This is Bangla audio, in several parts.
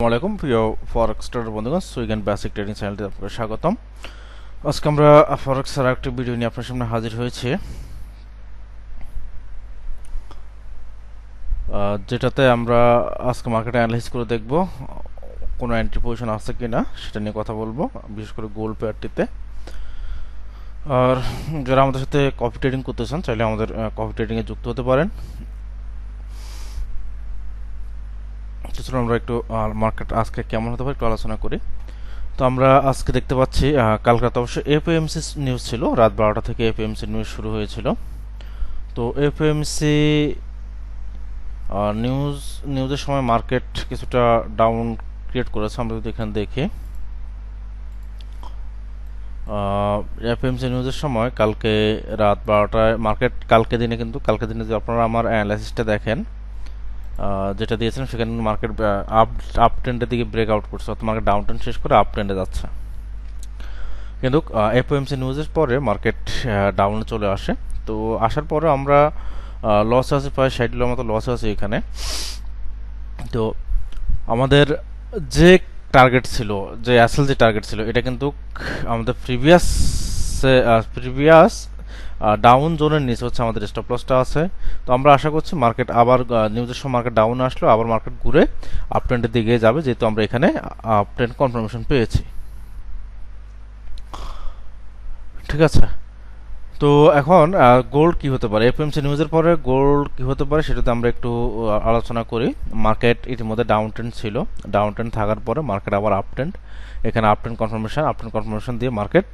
আসসালামু আলাইকুম প্রিয় ফরেক্স ট্রেডার বন্ধুগণ, সুইগেন বেসিক ট্রেডিং চ্যানেলটি আপনাদের স্বাগতম। আজকে আমরা ফরেক্সের আরেকটি ভিডিও নিয়ে আপনার সামনে হাজির হয়েছে, যেটাতে আমরা আজকে মার্কেট অ্যানালাইসিস করে দেখব কোনো এন্ট্রি পজিশন আছে কিনা সেটা নিয়ে কথা বলবো, বিশেষ করে গোল্ড পেয়ারটিতে। আর যারা আমাদের সাথে কপি ট্রেডিং করতে চান চাইলে আমাদের কপি ট্রেডিংয়ে যুক্ত হতে পারেন। আমরা একটু মার্কেট আজকে কেমন হতে পারে একটু আলোচনা করি। তো আমরা আজকে দেখতে পাচ্ছি কালকে রাতে অবশ্য এফওএমসি নিউজ ছিল, রাত 12টা থেকে এফওএমসি নিউজ শুরু হয়েছিল। তো এফওএমসি নিউজের সময় মার্কেট কিছুটা ডাউন ক্রিয়েট করেছে। আমরা যদি এখানে দেখি এফওএমসি নিউজের সময় কালকে রাত 12টায় মার্কেট কালকে দিনে যদি আপনারা আমার অ্যানালাইসিসটা দেখেন যেটা দিয়েছেন, সেখানে মার্কেট আপ ট্রেন্ডের দিকে ব্রেকআউট করছে, অর্থাৎ মার্কেট ডাউন ট্রেন্ড শেষ করে আপ ট্রেন্ডে যাচ্ছে। কিন্তু এফওএমসি নিউজের পরে মার্কেট ডাউনে চলে আসে। তো আসার পরে আমরা লস আছে, প্রায় $60 মতো লস আছে এখানে। তো আমাদের যে টার্গেট ছিল, যে অ্যাসেল যে টার্গেট ছিল, এটা কিন্তু আমাদের প্রিভিয়াস ডাউন জোনের নিচে হচ্ছে আমাদের স্টপ লসটা আছে। তো আমরা আশা করছি মার্কেট আবার নিউজের সময় মার্কেট ডাউন আসলো, আবার মার্কেট ঘুরে আপ ট্রেন্ডের দিকে যাবে, যেহেতু আমরা এখানে আপ ট্রেন্ড কনফার্মেশন পেয়েছি। ঠিক আছে, তো এখন গোল্ড কি হতে পারে, এফএমসি নিউজের পরে গোল্ড কি হতে পারে সেটাতে আমরা একটু আলোচনা করি। মার্কেট ইতিমধ্যে ডাউন ট্রেন্ড ছিল, ডাউন ট্রেন্ড থাকার পরে মার্কেট আবার আপ ট্রেন্ড, এখানে আপ ট্রেন্ড কনফার্মেশন দিয়ে মার্কেট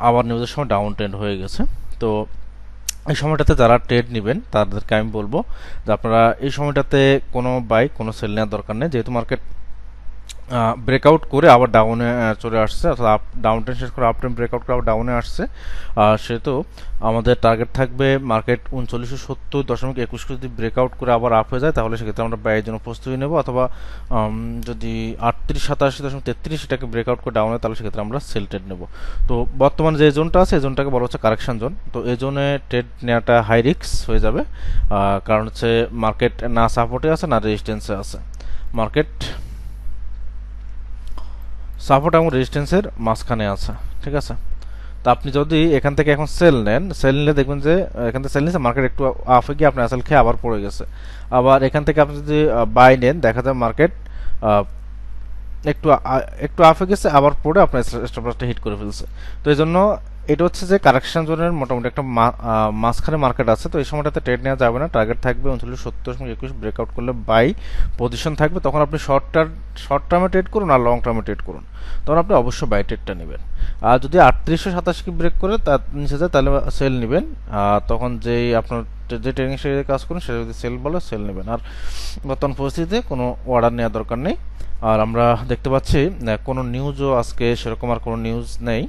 আবার নিউজের সময় ডাউন ট্রেন্ড হয়ে গেছে। তো এই সময়টাতে যারা ট্রেড নেবেন তাদেরকে আমি বলবো যে আপনারা এই সময়টাতে কোনো বাই কোনো সেল নেওয়ার দরকার নেই, যেহেতু মার্কেট ব্রেকআউট করে আবার ডাউনে চলে আসছে, অর্থাৎ ডাউন ট্রেন্ড শেষ করে আপ ট্রেন্ড ব্রেকআউট করে আবার ডাউনে আসছে। সেহেতু আমাদের টার্গেট থাকবে মার্কেট 3970.21 যদি ব্রেকআউট করে আবার আপ হয়ে যায়, তাহলে সেক্ষেত্রে আমরা ব্যয়ের জন্য প্রস্তুতি নেব, অথবা যদি 3887.33 সেটাকে ব্রেকআউট করে ডাউনে, তাহলে সেক্ষেত্রে আমরা সেল ট্রেড নেব। তো বর্তমানে যে জোনটা আছে এই জোনটাকে বলা হচ্ছে কারেকশন জোন। তো এই জোনে ট্রেড নেওয়াটা হাই রিস্ক হয়ে যাবে, কারণ হচ্ছে মার্কেট না সাপোর্টে আছে না রেজিস্ট্যান্সে আছে। মার্কেট সাপোর্ট এবং রেজিস্ট্যান্সের মাঝখানে আছে। ঠিক আছে, তো আপনি যদি এখান থেকে এখন সেল নিলে দেখবেন যে এখান থেকে সেল নিচ্ছে, মার্কেট একটু আপ হয়ে গিয়ে আপনার আসল খেয়ে আবার পড়ে গেছে। আবার এখান থেকে আপনি যদি বাই নেন, দেখা যায় মার্কেট একটু আপ হয়ে গেছে, আবার পড়ে আপনার স্টপ লসটা হিট করে ফেলছে। তো এই জন্য এটা হচ্ছে যে কারেকশন জোনের মোটামুটি একটা মাঝখানে মার্কেট আছে। তো এই সময়টাতে ট্রেড নেওয়া যাবে না, টার্গেট থাকবে 3970.21 ব্রেকআউট করলে বাই পজিশন থাকবে। তখন আপনি শর্ট টার্মে ট্রেড করুন আর লং টার্মে ট্রেড করুন, তখন আপনি অবশ্যই বাই ট্রেডটা নেবেন। আর যদি 3887 ব্রেক করে তার নিচে যায় তাহলে সেল নেবেন। তখন যেই আপনার যে ট্রেডিং স্ট্র্যাটেজি কাজ করুন সেটা যদি সেল বলে সেল নেবেন। আর বর্তমান পরিস্থিতিতে কোনো অর্ডার নেওয়ার দরকার নেই। আর আমরা দেখতে পাচ্ছি কোনো নিউজও আজকে সেরকম আর কোনো নিউজ নেই,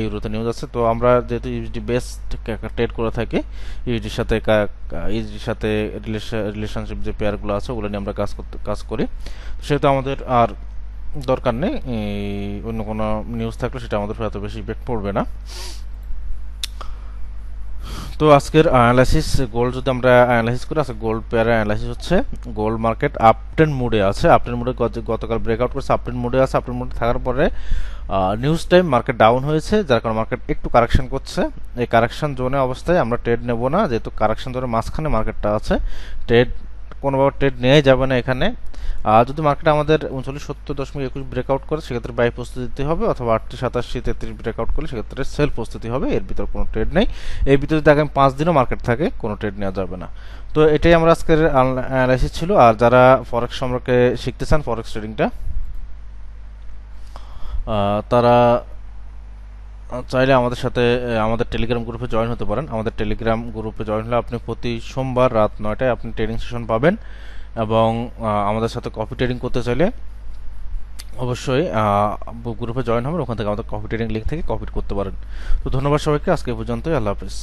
ইউরোতে নিউজ আছে। তো আমরা যেহেতু ইউএসডি বেস্ট ট্রেড করে থাকি, ইউএসডির সাথে রিলেশনশিপ যে পেয়ারগুলো আছে ওগুলো নিয়ে আমরা কাজ করি, সেহেতু আমাদের আর দরকার নেই অন্য কোনো নিউজ থাকলে সেটা আমাদের এত বেশি ইফেক্ট পড়বে না। তো আজকের অ্যানালাইসিস গোল্ড যদি আমরা অ্যানালাইসিস করি, আজকে গোল্ড পেয়ারের অ্যানালাইসিস হচ্ছে গোল্ড মার্কেট আপট্রেন্ড মুডে আছে। আপট্রেন্ড মুডে গতকাল ব্রেকআউট করেছে, আপট্রেন্ড মুডে আছে। আপট্রেন্ড মুডে থাকার পরে নিউজ টাইম মার্কেট ডাউন হয়েছে, যার কারণে মার্কেট একটু কারেকশন করছে। এই কারেকশন জোনে অবস্থায় আমরা ট্রেড নেব না, যেহেতু কারেকশন জোনের মাঝখানে মার্কেটটা আছে, কোনোভাবে ট্রেড নেওয়াই যাবে না এখানে। যদি মার্কেট আমাদের 3970.21 ব্রেকআউট করে সেক্ষেত্রে বাই প্রস্তুতি দিতে হবে, অথবা 3887-33 ব্রেকআউট করলে সেক্ষেত্রে সেল প্রস্তুতি হবে। এর ভিতর কোনো ট্রেড নেই। এর ভিতরে যদি আগামী 5 দিনও মার্কেট থাকে কোনো ট্রেড নেওয়া যাবে না। তো এটাই আমরা আজকের অ্যানালাইসিস ছিল। আর যারা ফরেক্স সম্পর্কে শিখতে চান, ফরেক্স ট্রেডিংটা, তারা চাইলে আমাদের সাথে আমাদের টেলিগ্রাম গ্রুপে জয়েন হতে পারেন। আমাদের টেলিগ্রাম গ্রুপে জয়েন হলে আপনি প্রতি সোমবার রাত 9টায় আপনি ট্রেডিং সেশন পাবেন, এবং আমাদের সাথে কপি ট্রেডিং করতে চাইলে অবশ্যই গ্রুপে জয়েন হবেন, ওখান থেকে আমাদের কপি ট্রেডিং লিঙ্ক থেকে কপি করতে পারেন। তো ধন্যবাদ সবাইকে, আজকে পর্যন্তই, আল্লাহ হাফেজ।